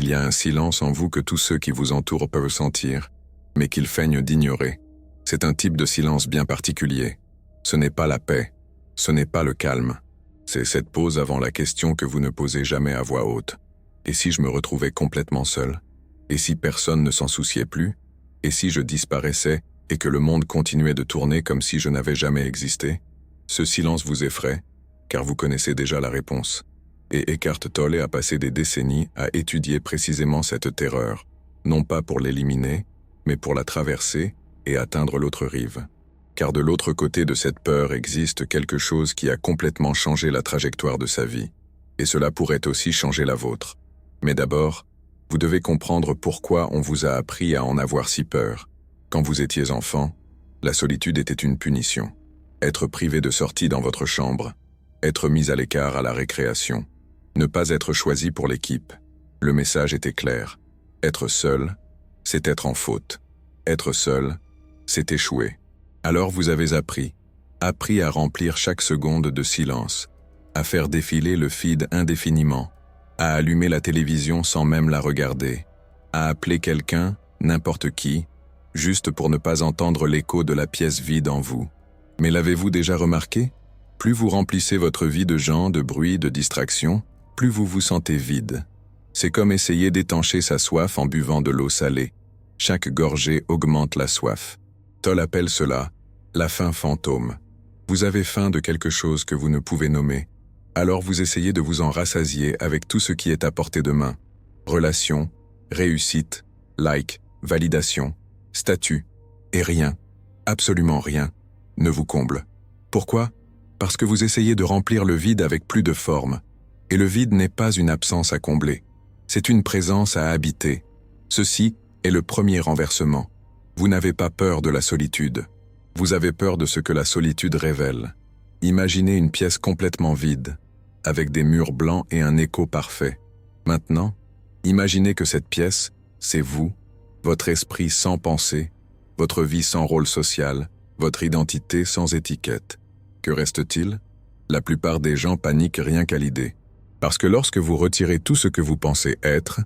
Il y a un silence en vous que tous ceux qui vous entourent peuvent sentir, mais qu'ils feignent d'ignorer. C'est un type de silence bien particulier. Ce n'est pas la paix, ce n'est pas le calme. C'est cette pause avant la question que vous ne posez jamais à voix haute. Et si je me retrouvais complètement seul? Et si personne ne s'en souciait plus? Et si je disparaissais et que le monde continuait de tourner comme si je n'avais jamais existé? Ce silence vous effraie, car vous connaissez déjà la réponse. Et Eckhart Tolle a passé des décennies à étudier précisément cette terreur, non pas pour l'éliminer, mais pour la traverser et atteindre l'autre rive. Car de l'autre côté de cette peur existe quelque chose qui a complètement changé la trajectoire de sa vie, et cela pourrait aussi changer la vôtre. Mais d'abord, vous devez comprendre pourquoi on vous a appris à en avoir si peur. Quand vous étiez enfant, la solitude était une punition. Être privé de sortie dans votre chambre, être mis à l'écart à la récréation, ne pas être choisi pour l'équipe. Le message était clair. Être seul, c'est être en faute. Être seul, c'est échouer. Alors vous avez appris à remplir chaque seconde de silence, à faire défiler le feed indéfiniment, à allumer la télévision sans même la regarder, à appeler quelqu'un, n'importe qui, juste pour ne pas entendre l'écho de la pièce vide en vous. Mais l'avez-vous déjà remarqué? Plus vous remplissez votre vie de gens, de bruit, de distractions, plus vous vous sentez vide. C'est comme essayer d'étancher sa soif en buvant de l'eau salée. Chaque gorgée augmente la soif. Tolle appelle cela la faim fantôme. Vous avez faim de quelque chose que vous ne pouvez nommer. Alors vous essayez de vous en rassasier avec tout ce qui est à portée de main. Relations, réussite, like, validation, statut, et rien, absolument rien, ne vous comble. Pourquoi? Parce que vous essayez de remplir le vide avec plus de forme. Et le vide n'est pas une absence à combler. C'est une présence à habiter. Ceci est le premier renversement. Vous n'avez pas peur de la solitude. Vous avez peur de ce que la solitude révèle. Imaginez une pièce complètement vide, avec des murs blancs et un écho parfait. Maintenant, imaginez que cette pièce, c'est vous, votre esprit sans pensée, votre vie sans rôle social, votre identité sans étiquette. Que reste-t-il? La plupart des gens paniquent rien qu'à l'idée. Parce que lorsque vous retirez tout ce que vous pensez être,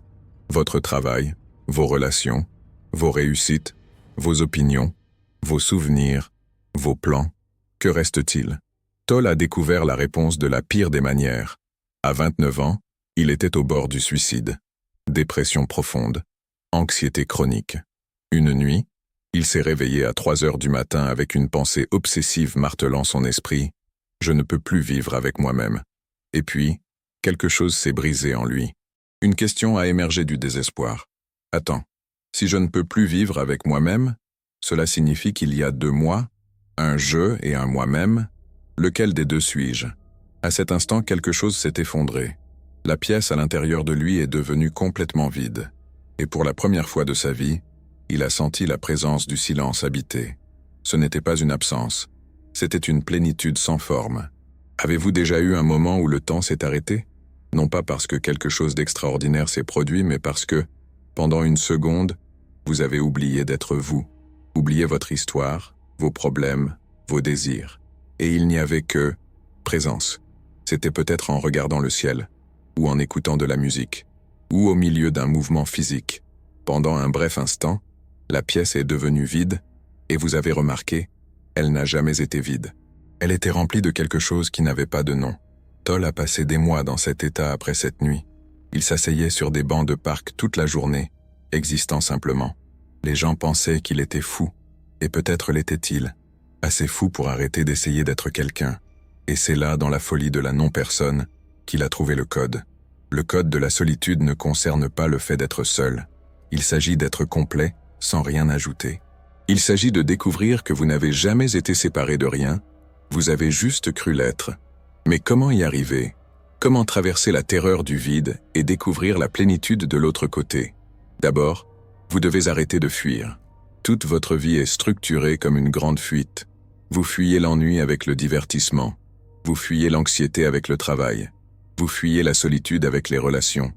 votre travail, vos relations, vos réussites, vos opinions, vos souvenirs, vos plans, que reste-t-il? Tolle a découvert la réponse de la pire des manières. À 29 ans, il était au bord du suicide. Dépression profonde, anxiété chronique. Une nuit, il s'est réveillé à 3 heures du matin avec une pensée obsessive martelant son esprit. « Je ne peux plus vivre avec moi-même. » Et puis, quelque chose s'est brisé en lui. Une question a émergé du désespoir. « Attends, si je ne peux plus vivre avec moi-même, cela signifie qu'il y a 2 moi, un je et un moi-même. Lequel des deux suis-je » À cet instant, quelque chose s'est effondré. La pièce à l'intérieur de lui est devenue complètement vide. Et pour la première fois de sa vie, il a senti la présence du silence habité. Ce n'était pas une absence, c'était une plénitude sans forme. Avez-vous déjà eu un moment où le temps s'est arrêté? Non pas parce que quelque chose d'extraordinaire s'est produit, mais parce que, pendant une seconde, vous avez oublié d'être vous. Oublié votre histoire, vos problèmes, vos désirs. Et il n'y avait que présence. C'était peut-être en regardant le ciel, ou en écoutant de la musique, ou au milieu d'un mouvement physique. Pendant un bref instant, la pièce est devenue vide, et vous avez remarqué, elle n'a jamais été vide. Elle était remplie de quelque chose qui n'avait pas de nom. Tolle a passé des mois dans cet état après cette nuit. Il s'asseyait sur des bancs de parc toute la journée, existant simplement. Les gens pensaient qu'il était fou, et peut-être l'était-il, assez fou pour arrêter d'essayer d'être quelqu'un. Et c'est là, dans la folie de la non-personne, qu'il a trouvé le code. Le code de la solitude ne concerne pas le fait d'être seul. Il s'agit d'être complet, sans rien ajouter. Il s'agit de découvrir que vous n'avez jamais été séparé de rien, vous avez juste cru l'être. Mais comment y arriver? Comment traverser la terreur du vide et découvrir la plénitude de l'autre côté? D'abord, vous devez arrêter de fuir. Toute votre vie est structurée comme une grande fuite. Vous fuyez l'ennui avec le divertissement. Vous fuyez l'anxiété avec le travail. Vous fuyez la solitude avec les relations.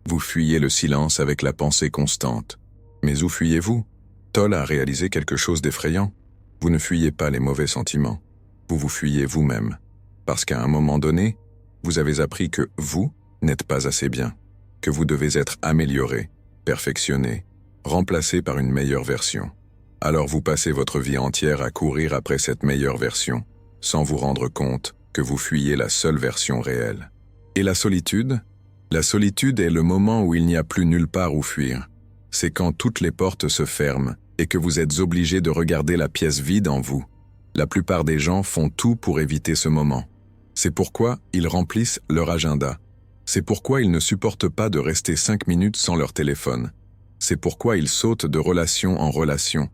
Vous fuyez le silence avec la pensée constante. Mais où fuyez-vous? Tolle a réalisé quelque chose d'effrayant. Vous ne fuyez pas les mauvais sentiments. Vous vous fuyez vous-même. Parce qu'à un moment donné, vous avez appris que vous n'êtes pas assez bien. que vous devez être amélioré, perfectionné, remplacé par une meilleure version. Alors vous passez votre vie entière à courir après cette meilleure version, sans vous rendre compte que vous fuyez la seule version réelle. Et la solitude? La solitude est le moment où il n'y a plus nulle part où fuir. C'est quand toutes les portes se ferment et que vous êtes obligé de regarder la pièce vide en vous. La plupart des gens font tout pour éviter ce moment. C'est pourquoi ils remplissent leur agenda. C'est pourquoi ils ne supportent pas de rester 5 minutes sans leur téléphone. C'est pourquoi ils sautent de relation en relation,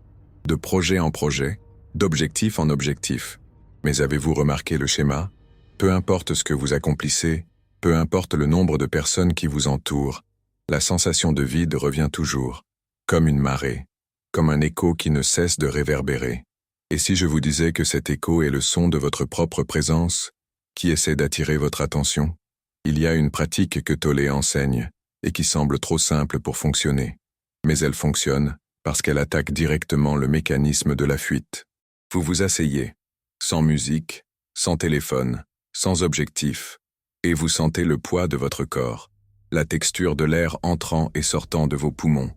de projet en projet, d'objectif en objectif. Mais avez-vous remarqué le schéma? Peu importe ce que vous accomplissez, peu importe le nombre de personnes qui vous entourent, la sensation de vide revient toujours, comme une marée, comme un écho qui ne cesse de réverbérer. Et si je vous disais que cet écho est le son de votre propre présence, qui essaie d'attirer votre attention? Il y a une pratique que Tolle enseigne, et qui semble trop simple pour fonctionner. Mais elle fonctionne parce qu'elle attaque directement le mécanisme de la fuite. Vous vous asseyez, sans musique, sans téléphone, sans objectif, et vous sentez le poids de votre corps, la texture de l'air entrant et sortant de vos poumons,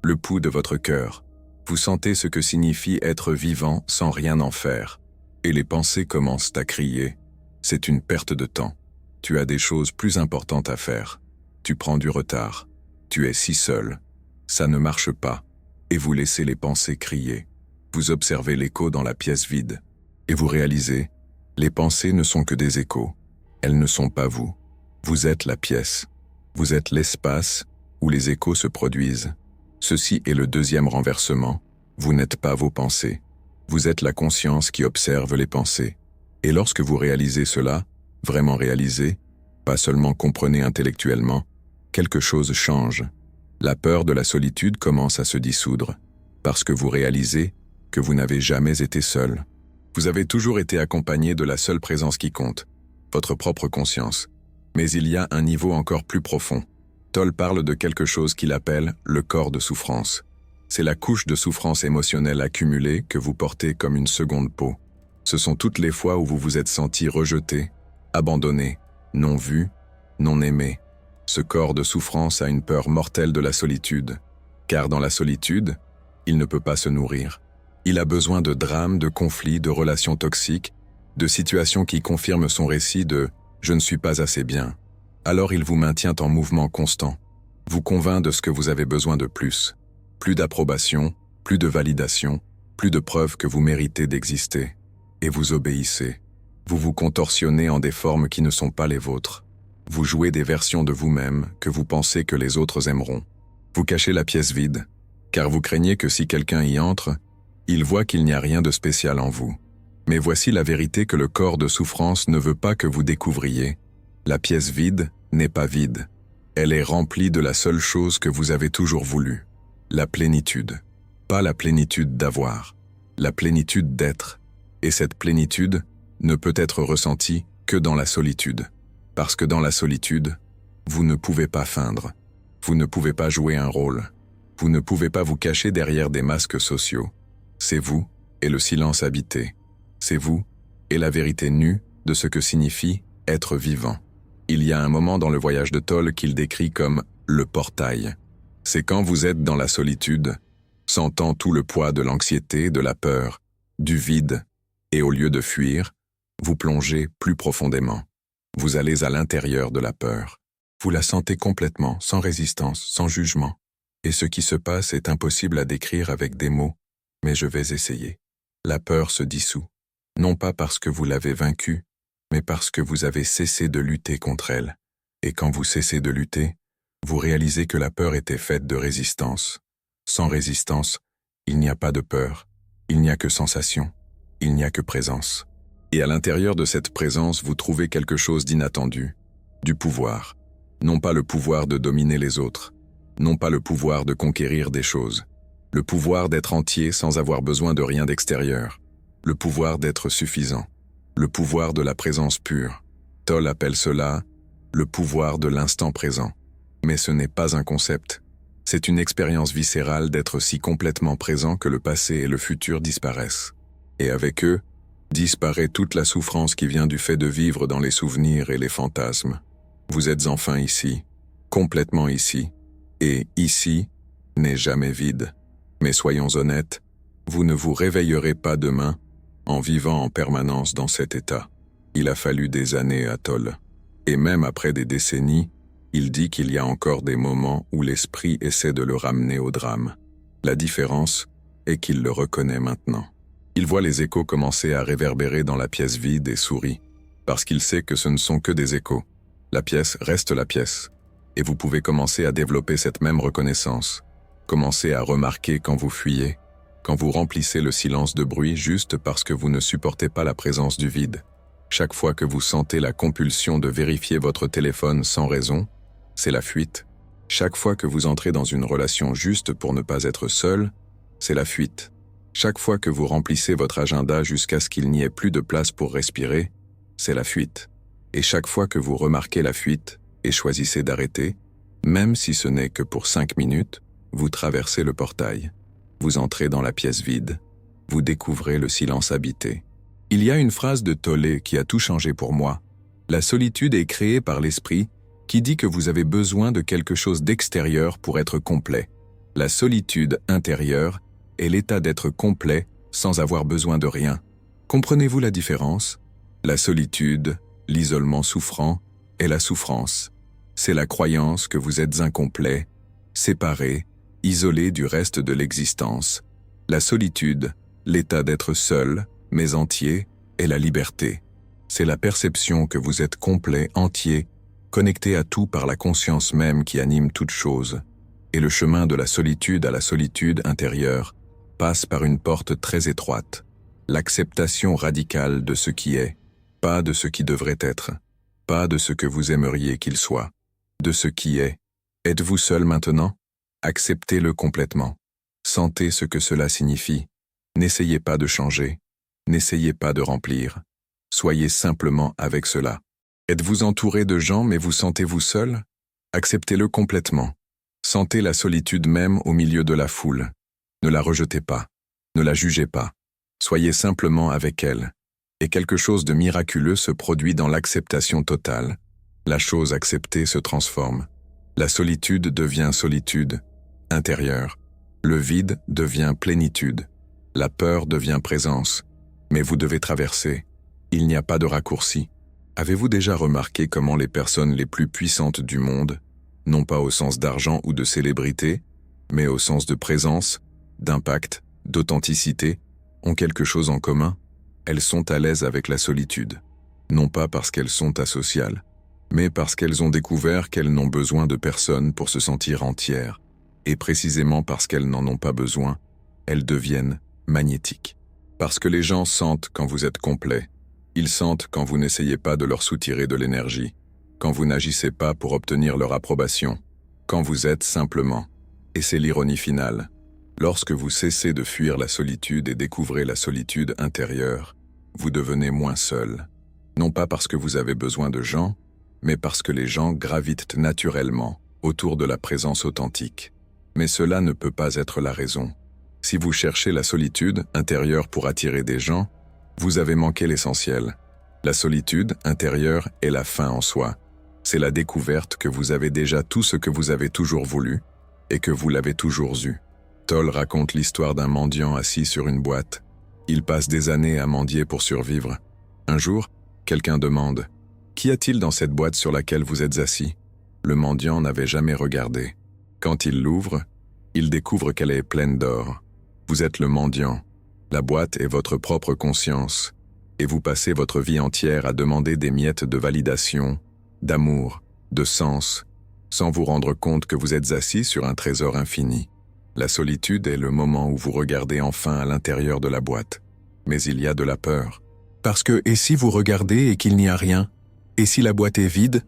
le pouls de votre cœur. Vous sentez ce que signifie être vivant sans rien en faire, et les pensées commencent à crier. C'est une perte de temps. Tu as des choses plus importantes à faire. Tu prends du retard. Tu es si seul. Ça ne marche pas. Et vous laissez les pensées crier. Vous observez l'écho dans la pièce vide. Et vous réalisez, les pensées ne sont que des échos. Elles ne sont pas vous. Vous êtes la pièce. Vous êtes l'espace où les échos se produisent. Ceci est le deuxième renversement. Vous n'êtes pas vos pensées. Vous êtes la conscience qui observe les pensées. Et lorsque vous réalisez cela, vraiment réalisez, pas seulement comprenez intellectuellement, quelque chose change. La peur de la solitude commence à se dissoudre, parce que vous réalisez que vous n'avez jamais été seul. Vous avez toujours été accompagné de la seule présence qui compte, votre propre conscience. Mais il y a un niveau encore plus profond. Tolle parle de quelque chose qu'il appelle le corps de souffrance. C'est la couche de souffrance émotionnelle accumulée que vous portez comme une seconde peau. Ce sont toutes les fois où vous vous êtes senti rejeté, abandonné, non vu, non aimé. Ce corps de souffrance a une peur mortelle de la solitude, car dans la solitude, il ne peut pas se nourrir. Il a besoin de drames, de conflits, de relations toxiques, de situations qui confirment son récit de « je ne suis pas assez bien ». Alors il vous maintient en mouvement constant, vous convainc de ce que vous avez besoin de plus. Plus d'approbation, plus de validation, plus de preuves que vous méritez d'exister. Et vous obéissez. Vous vous contorsionnez en des formes qui ne sont pas les vôtres. Vous jouez des versions de vous-même que vous pensez que les autres aimeront. Vous cachez la pièce vide, car vous craignez que si quelqu'un y entre, il voit qu'il n'y a rien de spécial en vous. Mais voici la vérité que le corps de souffrance ne veut pas que vous découvriez. La pièce vide n'est pas vide. Elle est remplie de la seule chose que vous avez toujours voulu. La plénitude. Pas la plénitude d'avoir. La plénitude d'être. Et cette plénitude ne peut être ressentie que dans la solitude. Parce que dans la solitude, vous ne pouvez pas feindre. Vous ne pouvez pas jouer un rôle. Vous ne pouvez pas vous cacher derrière des masques sociaux. C'est vous et le silence habité. C'est vous et la vérité nue de ce que signifie être vivant. Il y a un moment dans le voyage de Tolle qu'il décrit comme le portail. C'est quand vous êtes dans la solitude, sentant tout le poids de l'anxiété, de la peur, du vide, et au lieu de fuir, vous plongez plus profondément. Vous allez à l'intérieur de la peur. Vous la sentez complètement, sans résistance, sans jugement. Et ce qui se passe est impossible à décrire avec des mots, mais je vais essayer. La peur se dissout, non pas parce que vous l'avez vaincue, mais parce que vous avez cessé de lutter contre elle. Et quand vous cessez de lutter, vous réalisez que la peur était faite de résistance. Sans résistance, il n'y a pas de peur, il n'y a que sensation, il n'y a que présence. Et à l'intérieur de cette présence, vous trouvez quelque chose d'inattendu, du pouvoir. Non pas le pouvoir de dominer les autres, non pas le pouvoir de conquérir des choses, le pouvoir d'être entier sans avoir besoin de rien d'extérieur, le pouvoir d'être suffisant, le pouvoir de la présence pure. Tolle appelle cela le pouvoir de l'instant présent. Mais ce n'est pas un concept. C'est une expérience viscérale d'être si complètement présent que le passé et le futur disparaissent. Et avec eux, disparaît toute la souffrance qui vient du fait de vivre dans les souvenirs et les fantasmes. Vous êtes enfin ici. complètement ici. Et ici n'est jamais vide. Mais soyons honnêtes, vous ne vous réveillerez pas demain en vivant en permanence dans cet état. Il a fallu des années à Toll. Et même après des décennies, il dit qu'il y a encore des moments où l'esprit essaie de le ramener au drame. La différence est qu'il le reconnaît maintenant. Il voit les échos commencer à réverbérer dans la pièce vide et sourit, parce qu'il sait que ce ne sont que des échos. La pièce reste la pièce. Et vous pouvez commencer à développer cette même reconnaissance. Commencez à remarquer quand vous fuyez, quand vous remplissez le silence de bruit juste parce que vous ne supportez pas la présence du vide. Chaque fois que vous sentez la compulsion de vérifier votre téléphone sans raison, c'est la fuite. Chaque fois que vous entrez dans une relation juste pour ne pas être seul, c'est la fuite. Chaque fois que vous remplissez votre agenda jusqu'à ce qu'il n'y ait plus de place pour respirer, c'est la fuite. Et chaque fois que vous remarquez la fuite et choisissez d'arrêter, même si ce n'est que pour 5 minutes, vous traversez le portail. Vous entrez dans la pièce vide. Vous découvrez le silence habité. Il y a une phrase de Tolle qui a tout changé pour moi. La solitude est créée par l'esprit qui dit que vous avez besoin de quelque chose d'extérieur pour être complet. La solitude intérieure est l'état d'être complet sans avoir besoin de rien. Comprenez-vous la différence? La solitude, l'isolement souffrant, est la souffrance. C'est la croyance que vous êtes incomplet, séparé, isolé du reste de l'existence. La solitude, l'état d'être seul, mais entier, est la liberté. C'est la perception que vous êtes complet, entier, connecté à tout par la conscience même qui anime toute chose. Et le chemin de la solitude à la solitude intérieure passe par une porte très étroite. L'acceptation radicale de ce qui est, pas de ce qui devrait être, pas de ce que vous aimeriez qu'il soit, de ce qui est. Êtes-vous seul maintenant? Acceptez-le complètement. Sentez ce que cela signifie. N'essayez pas de changer. N'essayez pas de remplir. Soyez simplement avec cela. Êtes-vous entouré de gens mais vous sentez-vous seul? Acceptez-le complètement. Sentez la solitude même au milieu de la foule. Ne la rejetez pas. Ne la jugez pas. Soyez simplement avec elle. Et quelque chose de miraculeux se produit dans l'acceptation totale. La chose acceptée se transforme. La solitude devient solitude intérieure. Le vide devient plénitude. La peur devient présence. Mais vous devez traverser. Il n'y a pas de raccourci. Avez-vous déjà remarqué comment les personnes les plus puissantes du monde, non pas au sens d'argent ou de célébrité, mais au sens de présence, d'impact, d'authenticité, ont quelque chose en commun? Elles sont à l'aise avec la solitude. Non pas parce qu'elles sont asociales, mais parce qu'elles ont découvert qu'elles n'ont besoin de personne pour se sentir entières. Et précisément parce qu'elles n'en ont pas besoin, elles deviennent magnétiques. Parce que les gens sentent quand vous êtes complet. Ils sentent quand vous n'essayez pas de leur soutirer de l'énergie, quand vous n'agissez pas pour obtenir leur approbation, quand vous êtes simplement. Et c'est l'ironie finale. Lorsque vous cessez de fuir la solitude et découvrez la solitude intérieure, vous devenez moins seul. Non pas parce que vous avez besoin de gens, mais parce que les gens gravitent naturellement autour de la présence authentique. Mais cela ne peut pas être la raison. Si vous cherchez la solitude intérieure pour attirer des gens, vous avez manqué l'essentiel. La solitude intérieure est la fin en soi. C'est la découverte que vous avez déjà tout ce que vous avez toujours voulu et que vous l'avez toujours eu. Toll raconte l'histoire d'un mendiant assis sur une boîte. Il passe des années à mendier pour survivre. Un jour, quelqu'un demande « Qu'y a-t-il dans cette boîte sur laquelle vous êtes assis ?» Le mendiant n'avait jamais regardé. Quand il l'ouvre, il découvre qu'elle est pleine d'or. Vous êtes le mendiant. La boîte est votre propre conscience, et vous passez votre vie entière à demander des miettes de validation, d'amour, de sens, sans vous rendre compte que vous êtes assis sur un trésor infini. La solitude est le moment où vous regardez enfin à l'intérieur de la boîte. Mais il y a de la peur. Parce que, et si vous regardez et qu'il n'y a rien? Et si la boîte est vide?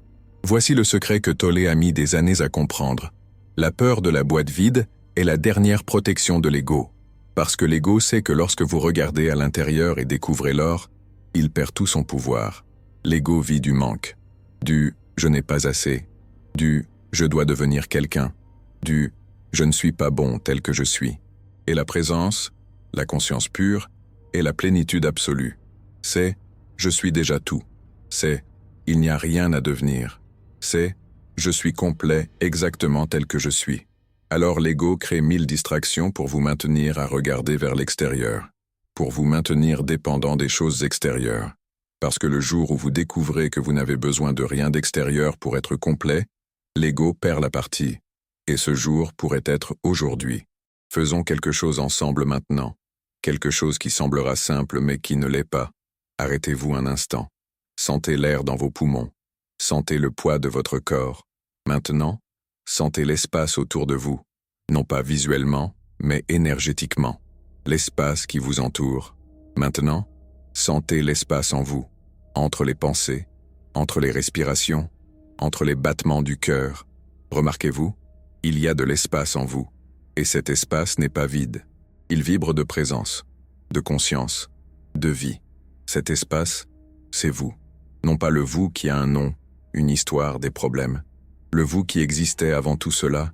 Voici le secret que Tolle a mis des années à comprendre. La peur de la boîte vide est la dernière protection de l'ego. Parce que l'ego sait que lorsque vous regardez à l'intérieur et découvrez l'or, il perd tout son pouvoir. L'ego vit du manque, du « je n'ai pas assez », du « je dois devenir quelqu'un », du « je ne suis pas bon tel que je suis ». Et la présence, la conscience pure, est la plénitude absolue. C'est « je suis déjà tout ». C'est « il n'y a rien à devenir ». C'est « Je suis complet exactement tel que je suis. Alors l'ego crée 1000 distractions pour vous maintenir à regarder vers l'extérieur, pour vous maintenir dépendant des choses extérieures. Parce que le jour où vous découvrez que vous n'avez besoin de rien d'extérieur pour être complet, l'ego perd la partie. Et ce jour pourrait être aujourd'hui. Faisons quelque chose ensemble maintenant. Quelque chose qui semblera simple mais qui ne l'est pas. Arrêtez-vous un instant. Sentez l'air dans vos poumons. Sentez le poids de votre corps. Maintenant, sentez l'espace autour de vous. Non pas visuellement, mais énergétiquement. L'espace qui vous entoure. Maintenant, sentez l'espace en vous. Entre les pensées, entre les respirations, entre les battements du cœur. Remarquez-vous, il y a de l'espace en vous. Et cet espace n'est pas vide. Il vibre de présence, de conscience, de vie. Cet espace, c'est vous. Non pas le vous qui a un nom, une histoire, des problèmes. Le vous qui existait avant tout cela,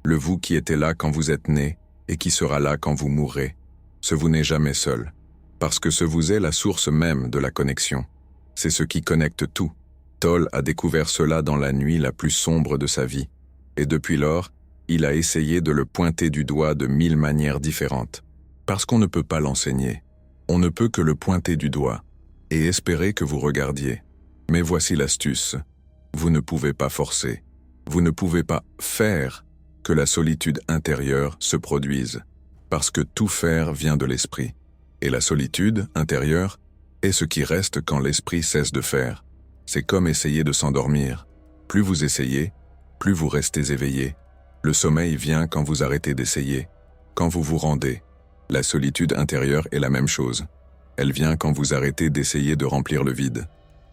le vous qui était là quand vous êtes né et qui sera là quand vous mourrez. Ce vous n'est jamais seul, parce que ce vous est la source même de la connexion. C'est ce qui connecte tout. Toll a découvert cela dans la nuit la plus sombre de sa vie. Et depuis lors, il a essayé de le pointer du doigt de 1000 manières différentes. Parce qu'on ne peut pas l'enseigner. On ne peut que le pointer du doigt et espérer que vous regardiez. Mais voici l'astuce. Vous ne pouvez pas forcer. Vous ne pouvez pas faire que la solitude intérieure se produise. Parce que tout faire vient de l'esprit. Et la solitude intérieure est ce qui reste quand l'esprit cesse de faire. C'est comme essayer de s'endormir. Plus vous essayez, plus vous restez éveillé. Le sommeil vient quand vous arrêtez d'essayer, quand vous vous rendez. La solitude intérieure est la même chose. Elle vient quand vous arrêtez d'essayer de remplir le vide,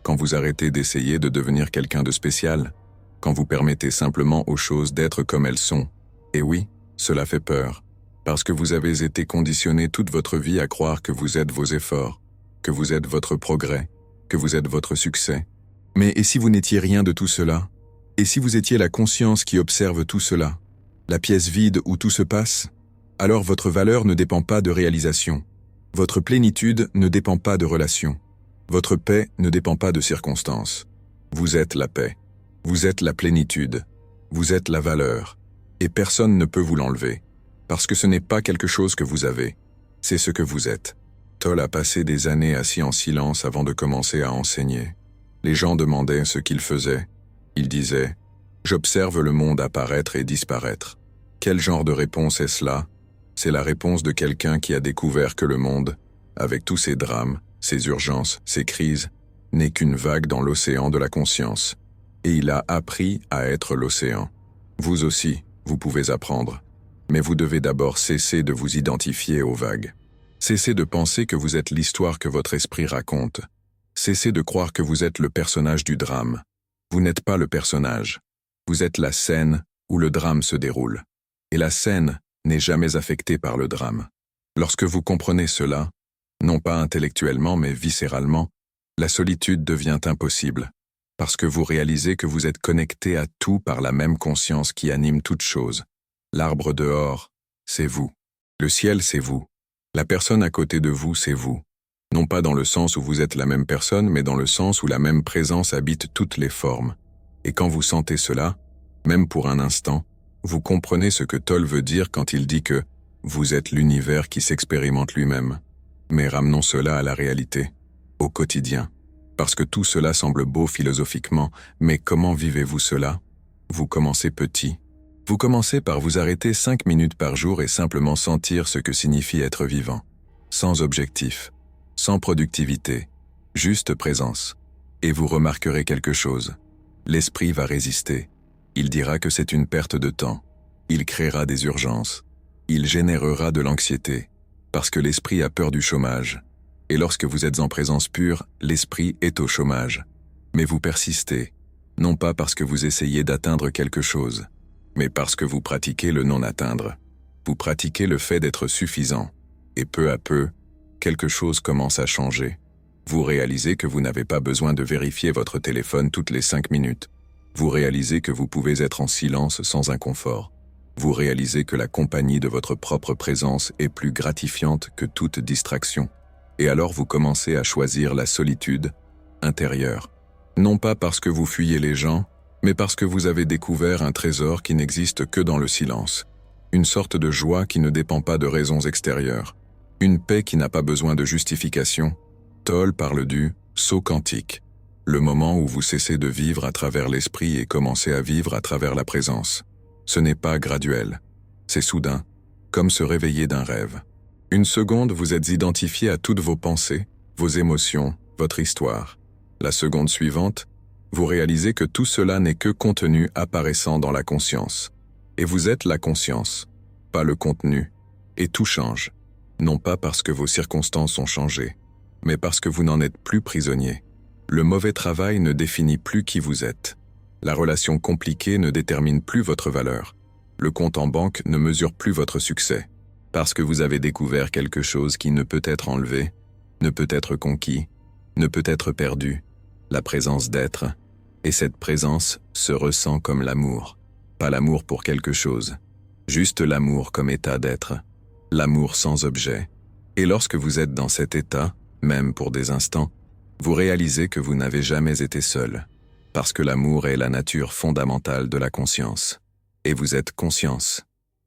quand vous arrêtez d'essayer de devenir quelqu'un de spécial, quand vous permettez simplement aux choses d'être comme elles sont. Et oui, cela fait peur, parce que vous avez été conditionné toute votre vie à croire que vous êtes vos efforts, que vous êtes votre progrès, que vous êtes votre succès. Mais et si vous n'étiez rien de tout cela ? Et si vous étiez la conscience qui observe tout cela, la pièce vide où tout se passe, alors votre valeur ne dépend pas de réalisation. Votre plénitude ne dépend pas de relations. Votre paix ne dépend pas de circonstances. Vous êtes la paix. Vous êtes la plénitude. Vous êtes la valeur. Et personne ne peut vous l'enlever. Parce que ce n'est pas quelque chose que vous avez. C'est ce que vous êtes. Toll a passé des années assis en silence avant de commencer à enseigner. Les gens demandaient ce qu'il faisait. Il disait « J'observe le monde apparaître et disparaître. » Quel genre de réponse est cela ? C'est la réponse de quelqu'un qui a découvert que le monde, avec tous ses drames, ses urgences, ses crises, n'est qu'une vague dans l'océan de la conscience. Et il a appris à être l'océan. Vous aussi, vous pouvez apprendre. Mais vous devez d'abord cesser de vous identifier aux vagues. Cessez de penser que vous êtes l'histoire que votre esprit raconte. Cessez de croire que vous êtes le personnage du drame. Vous n'êtes pas le personnage. Vous êtes la scène où le drame se déroule. Et la scène n'est jamais affectée par le drame. Lorsque vous comprenez cela, non pas intellectuellement mais viscéralement, la solitude devient impossible, parce que vous réalisez que vous êtes connecté à tout par la même conscience qui anime toute chose. L'arbre dehors, c'est vous. Le ciel, c'est vous. La personne à côté de vous, c'est vous. Non pas dans le sens où vous êtes la même personne, mais dans le sens où la même présence habite toutes les formes. Et quand vous sentez cela, même pour un instant, vous comprenez ce que Toll veut dire quand il dit que vous êtes l'univers qui s'expérimente lui-même. Mais ramenons cela à la réalité, au quotidien. Parce que tout cela semble beau philosophiquement, mais comment vivez-vous cela ? Vous commencez petit. Vous commencez par vous arrêter 5 minutes par jour et simplement sentir ce que signifie être vivant. Sans objectif. Sans productivité, juste présence. Et vous remarquerez quelque chose. L'esprit va résister. Il dira que c'est une perte de temps. Il créera des urgences. Il générera de l'anxiété. Parce que l'esprit a peur du chômage. Et lorsque vous êtes en présence pure, l'esprit est au chômage. Mais vous persistez. Non pas parce que vous essayez d'atteindre quelque chose, mais parce que vous pratiquez le non-atteindre. Vous pratiquez le fait d'être suffisant. Et peu à peu, quelque chose commence à changer. Vous réalisez que vous n'avez pas besoin de vérifier votre téléphone toutes les 5 minutes. Vous réalisez que vous pouvez être en silence sans inconfort. Vous réalisez que la compagnie de votre propre présence est plus gratifiante que toute distraction. Et alors vous commencez à choisir la solitude intérieure. Non pas parce que vous fuyez les gens, mais parce que vous avez découvert un trésor qui n'existe que dans le silence. Une sorte de joie qui ne dépend pas de raisons extérieures. Une paix qui n'a pas besoin de justification. Tolle parle du saut quantique. Le moment où vous cessez de vivre à travers l'esprit et commencez à vivre à travers la présence. Ce n'est pas graduel. C'est soudain, comme se réveiller d'un rêve. Une seconde, vous êtes identifié à toutes vos pensées, vos émotions, votre histoire. La seconde suivante, vous réalisez que tout cela n'est que contenu apparaissant dans la conscience. Et vous êtes la conscience, pas le contenu. Et tout change. Non pas parce que vos circonstances ont changé, mais parce que vous n'en êtes plus prisonnier. Le mauvais travail ne définit plus qui vous êtes. La relation compliquée ne détermine plus votre valeur. Le compte en banque ne mesure plus votre succès. Parce que vous avez découvert quelque chose qui ne peut être enlevé, ne peut être conquis, ne peut être perdu. La présence d'être. Et cette présence se ressent comme l'amour. Pas l'amour pour quelque chose. Juste l'amour comme état d'être. L'amour sans objet. Et lorsque vous êtes dans cet état, même pour des instants, vous réalisez que vous n'avez jamais été seul. Parce que l'amour est la nature fondamentale de la conscience. Et vous êtes conscience.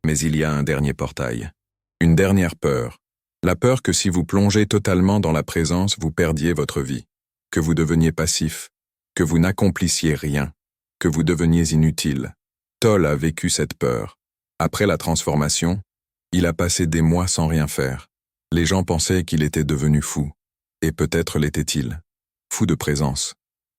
Mais il y a un dernier portail. Une dernière peur. La peur que si vous plongez totalement dans la présence, vous perdiez votre vie. Que vous deveniez passif. Que vous n'accomplissiez rien. Que vous deveniez inutile. Tolle a vécu cette peur. Après la transformation, il a passé des mois sans rien faire. Les gens pensaient qu'il était devenu fou. Et peut-être l'était-il. Fou de présence.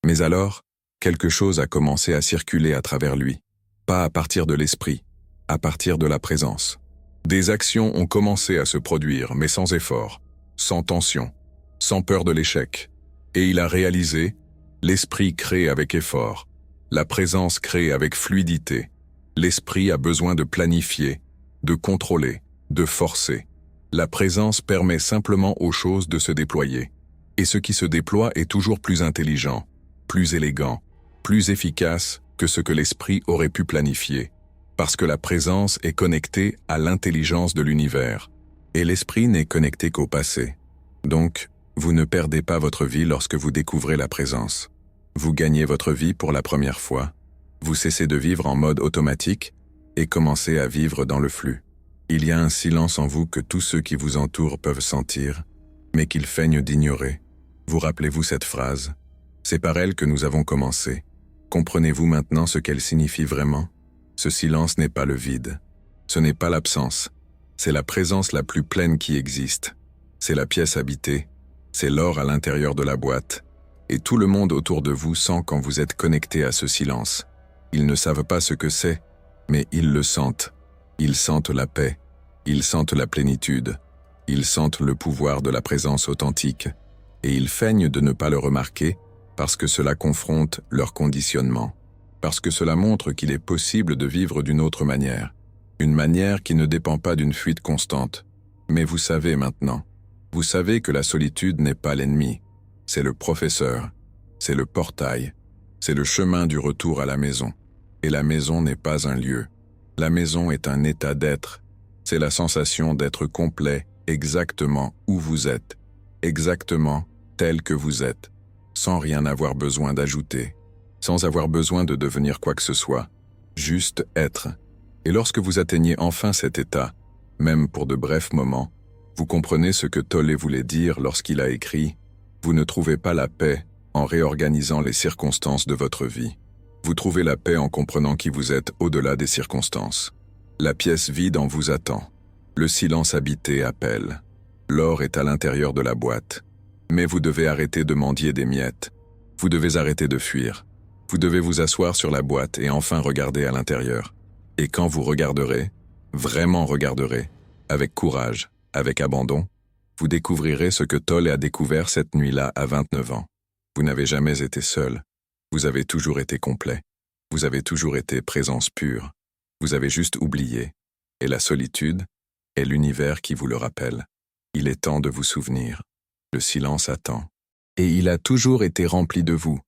Mais alors, quelque chose a commencé à circuler à travers lui. Pas à partir de l'esprit, à partir de la présence. Des actions ont commencé à se produire, mais sans effort, sans tension, sans peur de l'échec. Et il a réalisé, l'esprit crée avec effort, la présence crée avec fluidité. L'esprit a besoin de planifier, de contrôler, de forcer. La présence permet simplement aux choses de se déployer. Et ce qui se déploie est toujours plus intelligent, plus élégant, plus efficace que ce que l'esprit aurait pu planifier. Parce que la présence est connectée à l'intelligence de l'univers. Et l'esprit n'est connecté qu'au passé. Donc, vous ne perdez pas votre vie lorsque vous découvrez la présence. Vous gagnez votre vie pour la première fois. Vous cessez de vivre en mode automatique et commencez à vivre dans le flux. Il y a un silence en vous que tous ceux qui vous entourent peuvent sentir, mais qu'ils feignent d'ignorer. Vous rappelez-vous cette phrase? C'est par elle que nous avons commencé. Comprenez-vous maintenant ce qu'elle signifie vraiment? Ce silence n'est pas le vide. Ce n'est pas l'absence. C'est la présence la plus pleine qui existe. C'est la pièce habitée. C'est l'or à l'intérieur de la boîte. Et tout le monde autour de vous sent quand vous êtes connecté à ce silence. Ils ne savent pas ce que c'est, mais ils le sentent. Ils sentent la paix. Ils sentent la plénitude. Ils sentent le pouvoir de la présence authentique. Et ils feignent de ne pas le remarquer parce que cela confronte leur conditionnement. Parce que cela montre qu'il est possible de vivre d'une autre manière. Une manière qui ne dépend pas d'une fuite constante. Mais vous savez maintenant. Vous savez que la solitude n'est pas l'ennemi. C'est le professeur. C'est le portail. C'est le chemin du retour à la maison. Et la maison n'est pas un lieu. La maison est un état d'être. C'est la sensation d'être complet exactement où vous êtes. Exactement tel que vous êtes. Sans rien avoir besoin d'ajouter. Sans avoir besoin de devenir quoi que ce soit. Juste être. Et lorsque vous atteignez enfin cet état, même pour de brefs moments, vous comprenez ce que Tolle voulait dire lorsqu'il a écrit « Vous ne trouvez pas la paix en réorganisant les circonstances de votre vie. Vous trouvez la paix en comprenant qui vous êtes au-delà des circonstances. La pièce vide en vous attend. Le silence habité appelle. L'or est à l'intérieur de la boîte. Mais vous devez arrêter de mendier des miettes. Vous devez arrêter de fuir. Vous devez vous asseoir sur la boîte et enfin regarder à l'intérieur. Et quand vous regarderez, vraiment regarderez, avec courage, avec abandon, vous découvrirez ce que Tolle a découvert cette nuit-là à 29 ans. Vous n'avez jamais été seul. Vous avez toujours été complet. Vous avez toujours été présence pure. Vous avez juste oublié. Et la solitude est l'univers qui vous le rappelle. Il est temps de vous souvenir. Le silence attend. Et il a toujours été rempli de vous.